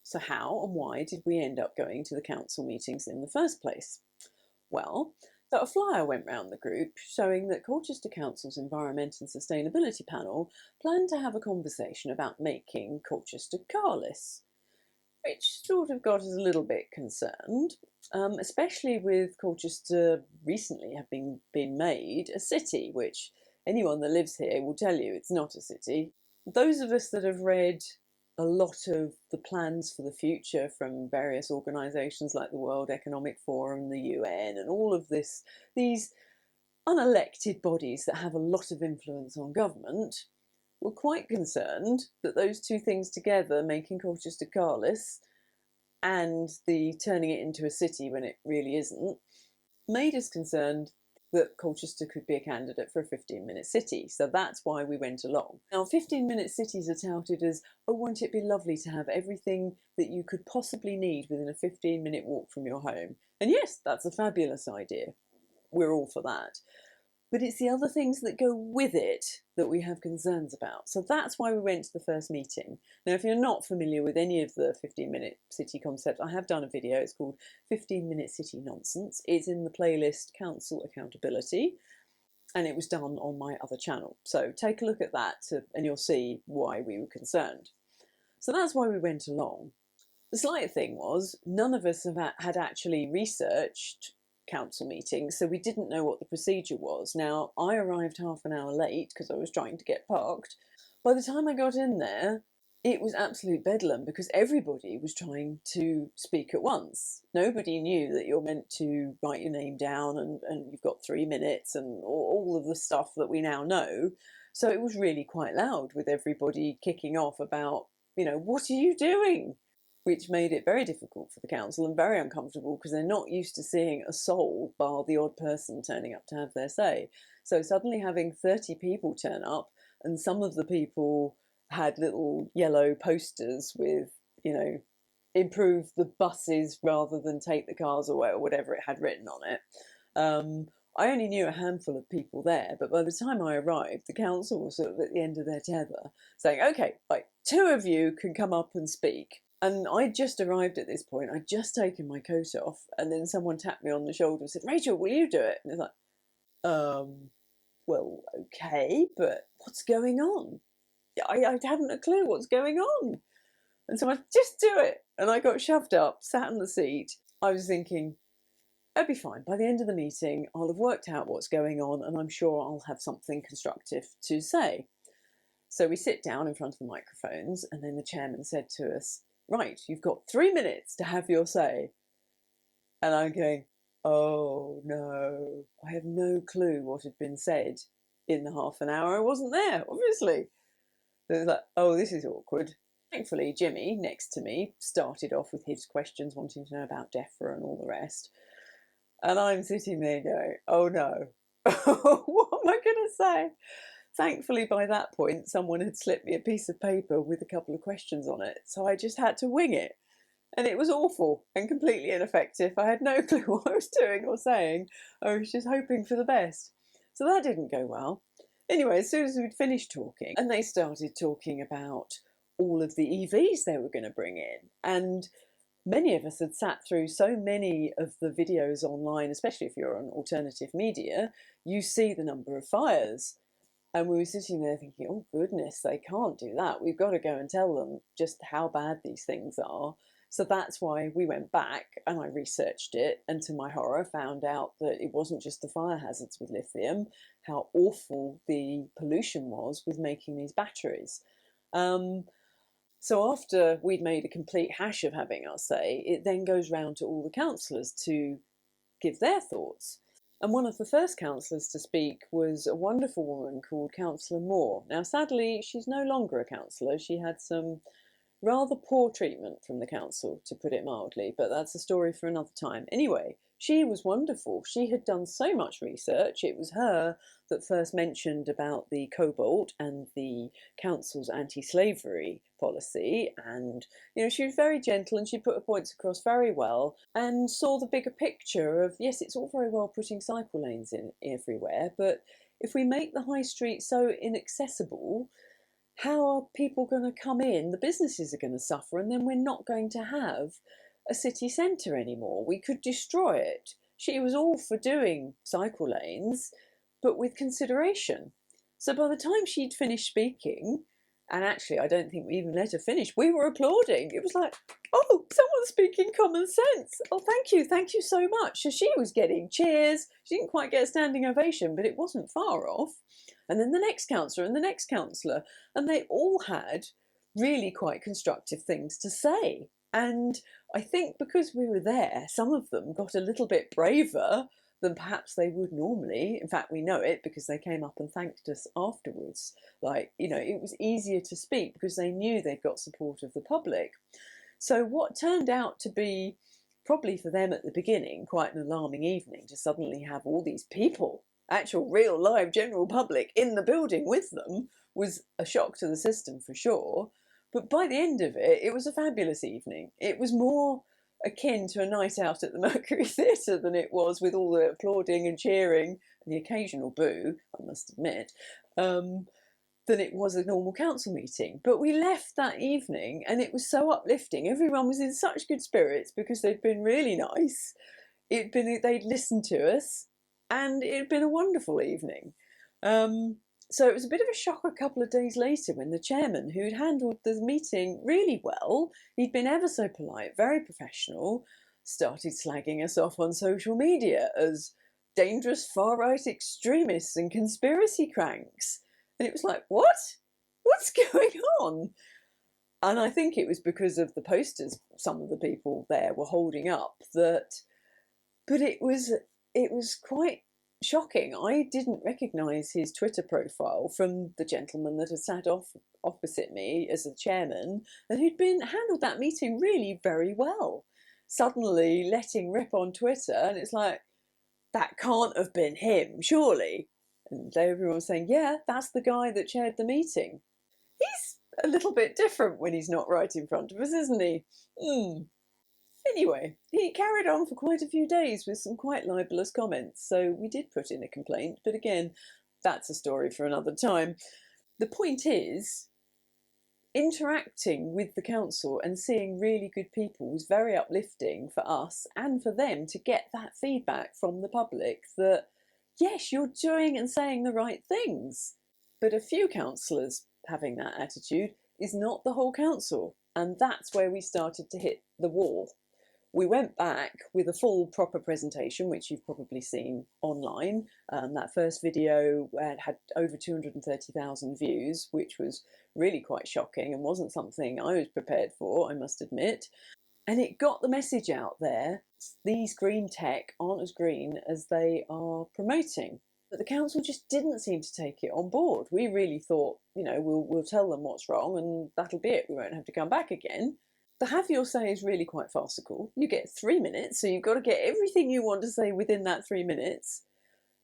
So how and why did we end up going to the council meetings in the first place? Well, so a flyer went round the group showing that Colchester Council's Environment and Sustainability Panel planned to have a conversation about making Colchester carless, which sort of got us a little bit concerned, especially with Colchester recently having been made a city, which anyone that lives here will tell you it's not a city. Those of us that have read a lot of the plans for the future from various organisations like the World Economic Forum, the UN, and all of these unelected bodies that have a lot of influence on government, were quite concerned that those two things together, making Colchester carless and the turning it into a city when it really isn't, made us concerned that Colchester could be a candidate for a 15-minute city. So that's why we went along. Now, 15-minute cities are touted as, oh, won't it be lovely to have everything that you could possibly need within a 15-minute walk from your home? And yes, that's a fabulous idea. We're all for that. But it's the other things that go with it that we have concerns about. So that's why we went to the first meeting. Now, if you're not familiar with any of the 15-minute city concepts, I have done a video. It's called 15-minute city nonsense. It's in the playlist Council Accountability, and it was done on my other channel. So take a look at that and you'll see why we were concerned. So that's why we went along. The slight thing was none of us had actually researched council meetings, so we didn't know what the procedure was. Now, I arrived half an hour late because I was trying to get parked. By the time I got in there, it was absolute bedlam because everybody was trying to speak at once. Nobody knew that you're meant to write your name down and you've got 3 minutes and all of the stuff that we now know. So it was really quite loud with everybody kicking off about, what are you doing? Which made it very difficult for the council and very uncomfortable because they're not used to seeing a soul bar the odd person turning up to have their say. So suddenly having 30 people turn up, and some of the people had little yellow posters with, improve the buses rather than take the cars away or whatever it had written on it. I only knew a handful of people there, but by the time I arrived, the council was sort of at the end of their tether, saying, okay, right, 2 of you can come up and speak. And I just arrived at this point. I'd just taken my coat off, and then someone tapped me on the shoulder and said, Rachel, will you do it? And it's like, well, okay, but what's going on? I haven't a clue what's going on. And so I just do it. And I got shoved up, sat in the seat. I was thinking, it'll be fine. By the end of the meeting, I'll have worked out what's going on, and I'm sure I'll have something constructive to say. So we sit down in front of the microphones, and then the chairman said to us, right, you've got 3 minutes to have your say. And I'm going, oh no, I have no clue what had been said in the half an hour I wasn't there, obviously. So it was like, oh, this is awkward. Thankfully, Jimmy, next to me, started off with his questions, wanting to know about DEFRA and all the rest. And I'm sitting there going, oh no, what am I going to say? Thankfully, by that point, someone had slipped me a piece of paper with a couple of questions on it, so I just had to wing it. And it was awful and completely ineffective. I had no clue what I was doing or saying. I was just hoping for the best. So that didn't go well. Anyway, as soon as we'd finished talking, and they started talking about all of the EVs they were going to bring in, and many of us had sat through so many of the videos online, especially if you're on alternative media, you see the number of fires. And we were sitting there thinking, oh goodness, they can't do that. We've got to go and tell them just how bad these things are. So that's why we went back and I researched it, and to my horror found out that it wasn't just the fire hazards with lithium, how awful the pollution was with making these batteries. So after we'd made a complete hash of having our say, it then goes round to all the councillors to give their thoughts. And one of the first councillors to speak was a wonderful woman called Councillor Moore. Now, sadly, she's no longer a councillor. She had some rather poor treatment from the council, to put it mildly, but that's a story for another time. Anyway, she was wonderful. She had done so much research. It was her that first mentioned about the cobalt and the council's anti-slavery policy, and she was very gentle and she put her points across very well and saw the bigger picture of, yes, it's all very well putting cycle lanes in everywhere, but if we make the high street so inaccessible, how are people going to come in? The businesses are going to suffer, and then we're not going to have a city centre anymore. We could destroy it. She was all for doing cycle lanes, but with consideration. So by the time she'd finished speaking, and actually I don't think we even let her finish, we were applauding. It was like, oh, someone's speaking common sense. Oh, thank you so much. So she was getting cheers. She didn't quite get a standing ovation, but it wasn't far off. And then the next councillor and the next councillor, and they all had really quite constructive things to say. And I think because we were there, some of them got a little bit braver than perhaps they would normally. In fact, we know it because they came up and thanked us afterwards. Like, you know, it was easier to speak because they knew they'd got support of the public. So what turned out to be, probably for them at the beginning, quite an alarming evening to suddenly have all these people, actual real live general public in the building with them, was a shock to the system for sure. But by the end of it, it was a fabulous evening. It was more akin to a night out at the Mercury Theatre than it was with all the applauding and cheering and the occasional boo, I must admit, than it was a normal council meeting. But we left that evening and it was so uplifting. Everyone was in such good spirits because they'd been really nice. They'd listened to us, and it had been a wonderful evening. So it was a bit of a shock a couple of days later when the chairman, who'd handled the meeting really well, he'd been ever so polite, very professional, started slagging us off on social media as dangerous far-right extremists and conspiracy cranks. And it was like, what? What's going on? And I think it was because of the posters some of the people there were holding up that, but it was quite shocking. I didn't recognise his Twitter profile from the gentleman that had sat opposite me as the chairman and who'd handled that meeting really very well. Suddenly letting rip on Twitter, and it's like, that can't have been him, surely. And everyone was saying, yeah, that's the guy that chaired the meeting. He's a little bit different when he's not right in front of us, isn't he? Anyway, he carried on for quite a few days with some quite libelous comments, so we did put in a complaint, but again, that's a story for another time. The point is, interacting with the council and seeing really good people was very uplifting for us and for them to get that feedback from the public that, yes, you're doing and saying the right things. But a few councillors having that attitude is not the whole council, and that's where we started to hit the wall. We went back with a full proper presentation, which you've probably seen online. That first video had over 230,000 views, which was really quite shocking and wasn't something I was prepared for, I must admit. And it got the message out there. These green tech aren't as green as they are promoting. But the council just didn't seem to take it on board. We really thought, you know, we'll tell them what's wrong and that'll be it. We won't have to come back again. The have your say is really quite farcical. You get 3 minutes, so you've got to get everything you want to say within that 3 minutes.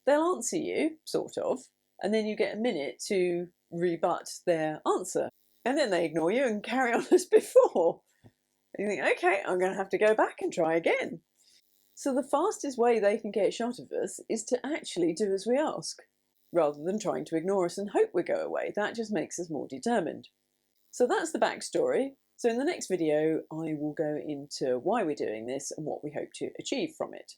They'll answer you, sort of, and then you get a minute to rebut their answer. And then they ignore you and carry on as before. And you think, okay, I'm going to have to go back and try again. So the fastest way they can get shot of us is to actually do as we ask, rather than trying to ignore us and hope we go away. That just makes us more determined. So that's the backstory. So in the next video, I will go into why we're doing this and what we hope to achieve from it.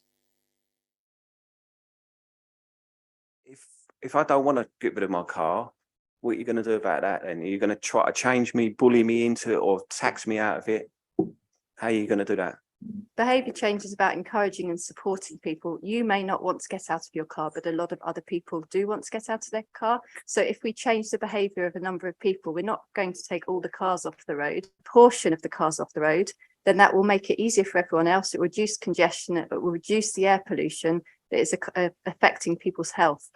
If I don't want to get rid of my car, what are you going to do about that then? Are you going to try to change me, bully me into it, or tax me out of it? How are you going to do that? Behaviour change is about encouraging and supporting people. You may not want to get out of your car, but a lot of other people do want to get out of their car. So if we change the behaviour of a number of people, we're not going to take all the cars off the road, a portion of the cars off the road, then that will make it easier for everyone else. It will reduce congestion, it will reduce the air pollution that is affecting people's health.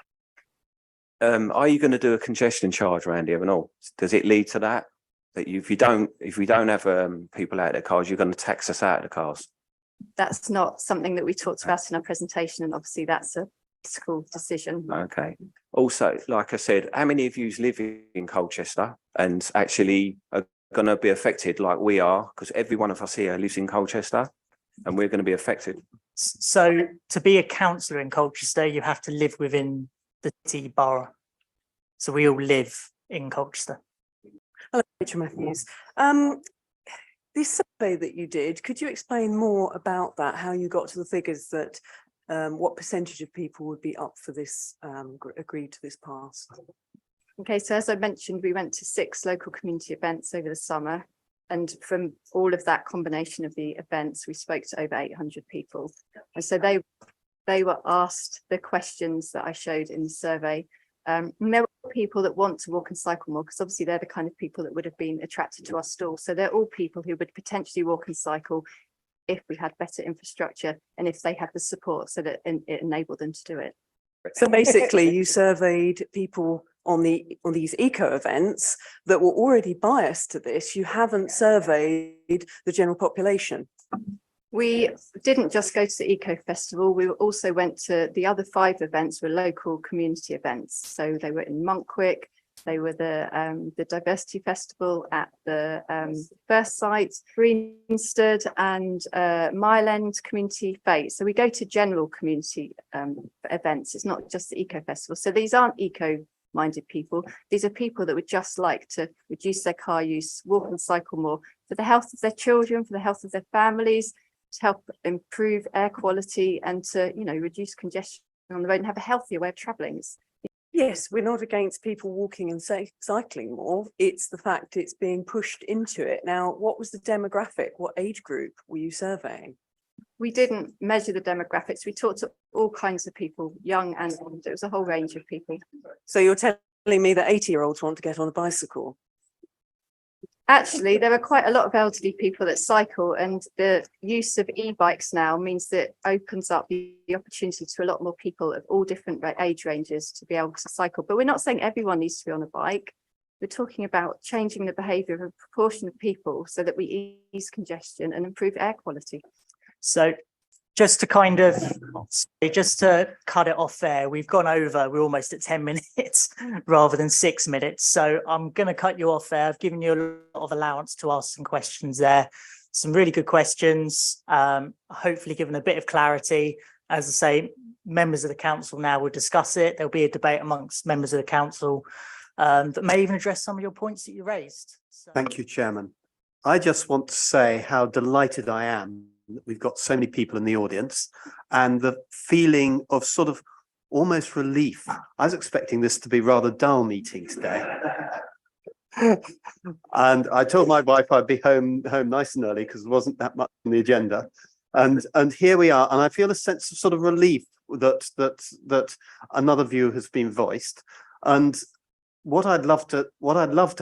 Are you going to do a congestion charge around here and all? Does it lead to that? That if we don't have people out of their cars, you're going to tax us out of the cars? That's not something that we talked about in our presentation, and obviously that's a political decision. Okay. Also, like I said, how many of you live in Colchester and actually are going to be affected like we are? Because every one of us here lives in Colchester and we're going to be affected. So to be a councillor in Colchester, you have to live within the city borough. So we all live in Colchester. Hello, Rachel Matthews. This survey that you did, could you explain more about that, how you got to the figures that what percentage of people would be up for this, agreed to this pass? Okay, so as I mentioned, we went to 6 local community events over the summer. And from all of that combination of the events, we spoke to over 800 people. And so they were asked the questions that I showed in the survey. And there were people that want to walk and cycle more, because obviously they're the kind of people that would have been attracted to our stall. So they're all people who would potentially walk and cycle if we had better infrastructure and if they had the support so that it enabled them to do it. So basically you surveyed people on these eco events that were already biased to this. You haven't surveyed the general population. We didn't just go to the Eco Festival, we also went to the other 5 events were local community events. So they were in Monkwick, they were the Diversity Festival at the first site, Greenstead and Mile End Community Fete. So we go to general community events, it's not just the Eco Festival. So these aren't eco-minded people, these are people that would just like to reduce their car use, walk and cycle more for the health of their children, for the health of their families, to help improve air quality and to, you know, reduce congestion on the road and have a healthier way of travelling. Yes, we're not against people walking and cycling more. It's the fact it's being pushed into it. Now, what was the demographic? What age group were you surveying? We didn't measure the demographics. We talked to all kinds of people, young and old. It was a whole range of people. So you're telling me that 80-year-olds want to get on a bicycle? Actually, there are quite a lot of elderly people that cycle, and the use of e-bikes now means that it opens up the opportunity to a lot more people of all different age ranges to be able to cycle. But we're not saying everyone needs to be on a bike. We're talking about changing the behaviour of a proportion of people so that we ease congestion and improve air quality. So just to cut it off there, we've gone over, we're almost at 10 minutes rather than 6 minutes. So I'm going to cut you off there. I've given you a lot of allowance to ask some questions there. Some really good questions, hopefully given a bit of clarity. As I say, members of the council now will discuss it. There'll be a debate amongst members of the council that may even address some of your points that you raised. So. Thank you, Chairman. I just want to say how delighted I am that we've got so many people in the audience and the feeling of sort of almost relief. I was expecting this to be rather dull meeting today. And I told my wife I'd be home nice and early because there wasn't that much on the agenda. And here we are, and I feel a sense of sort of relief that another view has been voiced. And what I'd love to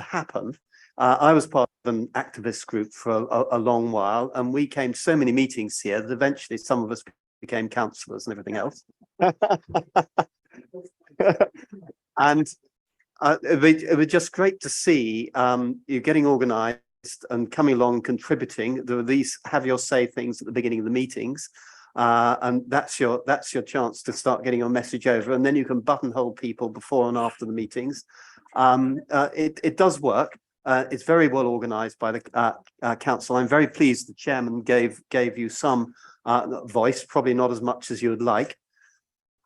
happen. I was part of an activist group for a long while, and we came to so many meetings here that eventually some of us became councillors and everything else. And it was just great to see you getting organised and coming along, contributing. There were these have your say things at the beginning of the meetings, and that's your chance to start getting your message over, and then you can buttonhole people before and after the meetings. It does work. It's very well organised by the council. I'm very pleased the chairman gave you some voice, probably not as much as you would like,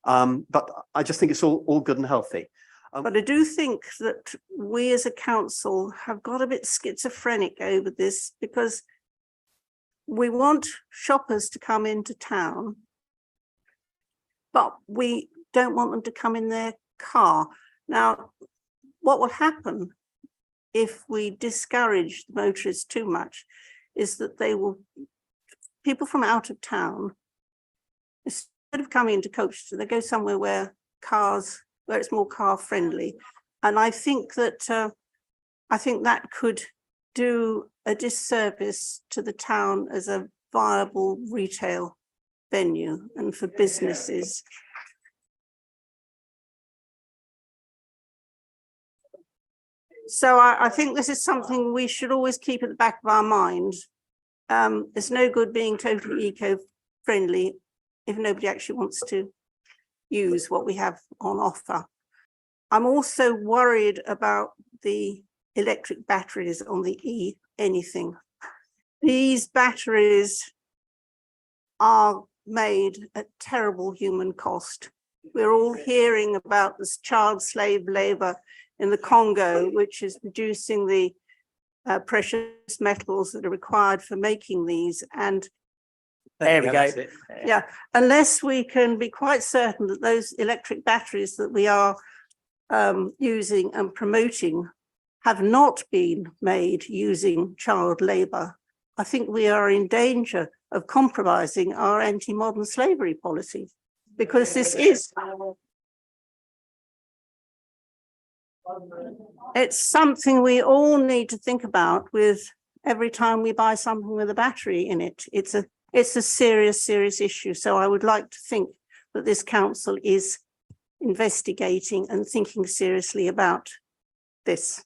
but I just think it's all good and healthy. But I do think that we as a council have got a bit schizophrenic over this, because we want shoppers to come into town, but we don't want them to come in their car. Now, what will happen if we discourage the motorists too much is that people from out of town, instead of coming into Colchester, they go somewhere where it's more car friendly. And I think that could do a disservice to the town as a viable retail venue and for businesses. So I think this is something we should always keep at the back of our mind. There's no good being totally eco-friendly if nobody actually wants to use what we have on offer. I'm also worried about the electric batteries on the anything. These batteries are made at terrible human cost. We're all hearing about this child slave labor in the Congo, which is producing the precious metals that are required for making these. And There we go. yeah, unless we can be quite certain that those electric batteries that we are using and promoting have not been made using child labour, I think we are in danger of compromising our anti-modern slavery policy, because this is, it's something we all need to think about with every time we buy something with a battery in it. It's a serious issue. So I would like to think that this council is investigating and thinking seriously about this.